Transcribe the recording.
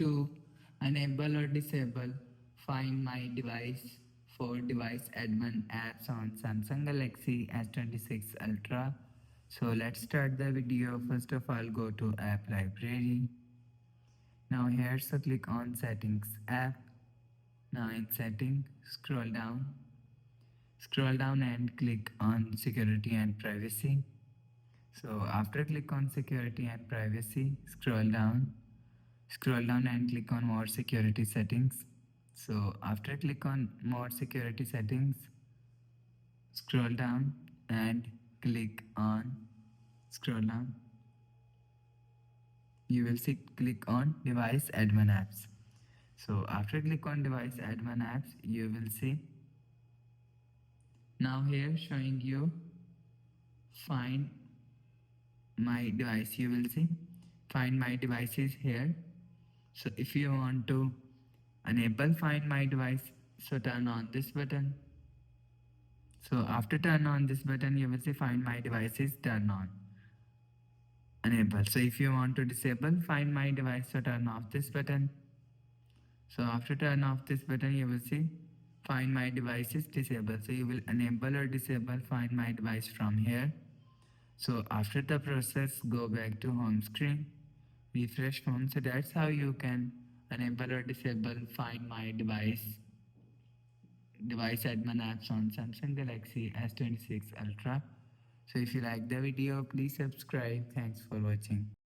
to enable or disable Find My Device for device admin apps on Samsung Galaxy S26 Ultra. So let's start the video. First of all, go to App Library. Now here, so click on Settings app. Now in Setting, scroll down and click on Security and Privacy. So after click on Security and Privacy, scroll down and click on More Security Settings. So after click on More Security Settings, scroll down and click on scroll down. You will see click on Device Admin Apps. So after click on Device Admin Apps, you will see now here showing you Find My Device. You will see Find My Devices here. So if you want to enable Find My Device, so turn on this button. So after turn on this button, you will see Find My Devices turn on. Enable. So if you want to disable Find My Device, so turn off this button. So after turn off this button, you will see Find My Device is disabled. So you will enable or disable Find My Device from here. So after the process, go back to home screen, refresh home. So that's how you can enable or disable Find My device admin apps on Samsung Galaxy S26 Ultra. So if you like the video, please subscribe. Thanks for watching.